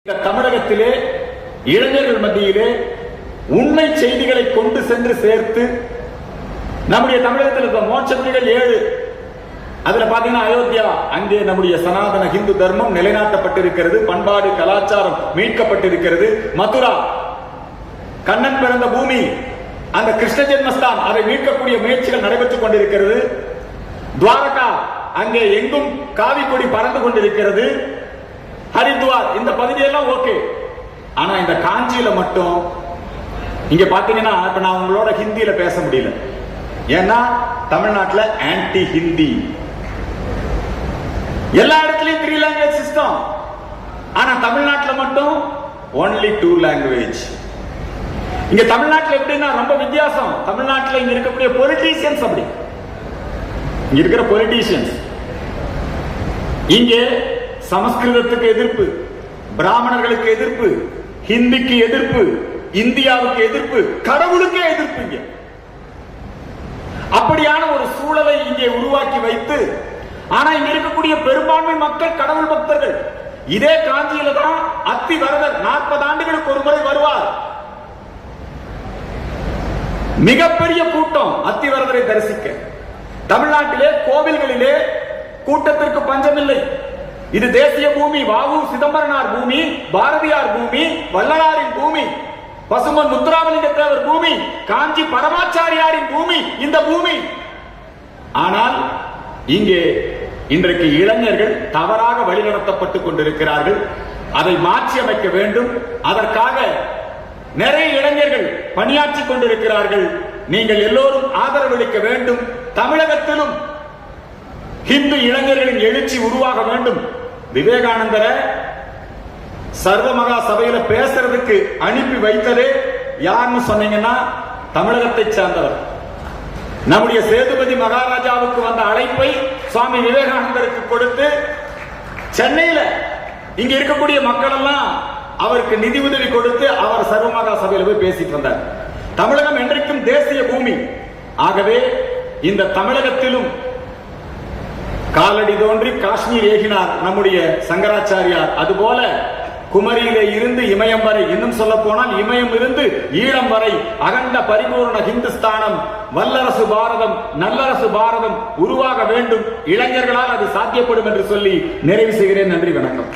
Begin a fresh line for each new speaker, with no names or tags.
தமிழகத்திலே இளைஞர்கள் மத்தியிலே உண்மை செய்திகளை கொண்டு சென்று சேர்த்து நம்முடைய தமிழகத்தில் இருக்க மோட்சத்திகள் 7 அதுல பாத்தீங்கன்னா அயோத்தியா, அங்கே நம்முடைய சனாதன இந்து தர்மம் நிலைநாட்டப்பட்டிருக்கிறது, பண்பாடு கலாச்சாரம் மீட்கப்பட்டிருக்கிறது. மதுரா, கண்ணன் பிறந்த பூமி, அந்த கிருஷ்ண ஜென்மஸ்தான், அதை மீட்கக்கூடிய முயற்சிகள் நடைபெற்றுக் கொண்டிருக்கிறது. துவாரகா, அங்கே எங்கும் காவி கொடி பறந்து கொண்டிருக்கிறது. ஹரித்வார், இந்த பகுதியெல்லாம் ஓகே. ஆனா இந்த காஞ்சியில மட்டும் இங்க பாத்தீங்கன்னா இப்ப நான் உங்களோட ஹிந்தியில பேச முடியல. ஏன்னா தமிழ்நாட்டுல ஆன்டி ஹிந்தி, எல்லா இடத்துலயும் 3 லாங்குவேஜ் சிஸ்டம். ஆனா தமிழ்நாட்டுல மட்டும் only 2 லாங்குவேஜ். இங்க தமிழ்நாட்டுல எப்படின்னா ரொம்ப வித்தியாசம். தமிழ்நாட்டுல இங்க இருக்கக்கூடிய பொலிட்டீசியன்ஸ் அப்படி, இங்க இருக்கிற பொலிட்டீசியன்ஸ் இங்கே சமஸ்கிருதத்துக்கு எதிர்ப்பு, பிராமணர்களுக்கு எதிர்ப்பு, ஹிந்திக்கு எதிர்ப்பு, இந்தியாவுக்கு எதிர்ப்பு, கடவுளுக்கே எதிர்ப்பு. இங்கே அப்படியான ஒரு சூழலை இங்கே உருவாக்கி வைத்து, ஆனா இங்க இருக்கக்கூடிய பெரும்பான்மை மக்கள் கடவுள் பக்தர்கள். இதே காஞ்சியில தான் அத்தி வரதர் 40 ஆண்டுகளுக்கு ஒரு முறை வருவார். மிகப்பெரிய கூட்டம் அத்தி வரதரை தரிசிக்க. தமிழ்நாட்டிலே கோவில்களிலே கூட்டத்திற்கு பஞ்சமில்லை. இது தேசிய பூமி, வாவு சிதம்பரனார் பூமி, பாரதியார் பூமி, வள்ளலாரின் பூமி, பசுமன் முத்துராமலிங்க தேவர் பூமி, காஞ்சி பரமாச்சாரியாரின் பூமி இந்த பூமி. ஆனால் இங்கே இன்றைக்கு இளைஞர்கள் தவறாக வழிநடத்தப்பட்டுக் கொண்டிருக்கிறார்கள். அதை மாற்றி அமைக்க வேண்டும். அதற்காக நிறைய இளைஞர்கள் பணியாற்றிக் கொண்டிருக்கிறார்கள். நீங்கள் எல்லோரும் ஆதரவளிக்க வேண்டும். தமிழகத்திலும் இந்து இளைஞர்களின் எழுச்சி உருவாக வேண்டும். விவேகானந்தரை சர்வ மகா சபையில பேசுறதுக்கு அனுப்பி வைத்ததே யாருன்னு சொன்னீங்கன்னா தமிழகத்தை சேர்ந்தவர். நம்முடைய சேதுபதி மகாராஜாவுக்கு வந்த அழைப்பை சுவாமி விவேகானந்தருக்கு கொடுத்து சென்னையில இங்க இருக்கக்கூடிய மக்கள் எல்லாம் அவருக்கு நிதி உதவி கொடுத்து அவர் சர்வ மகா சபையில போய் பேசிட்டு வந்தார். தமிழகம் என்றைக்கும் தேசிய பூமி. ஆகவே இந்த தமிழகத்திலும் காலடி தோன்றி காஷ்மீர் ஏகினார் நம்முடைய சங்கராச்சாரியார். அதுபோல குமரியிலே இருந்து இமயம் வரை, இன்னும் சொல்ல போனால் இமயம் இருந்து ஈழம் வரை அகண்ட பரிபூர்ண ஹிந்துஸ்தானம், வல்லரசு பாரதம், நல்லரசு பாரதம் உருவாக வேண்டும். இளைஞர்களால் அது சாத்தியப்படும் என்று சொல்லி நிறைவு செய்கிறேன். நன்றி, வணக்கம்.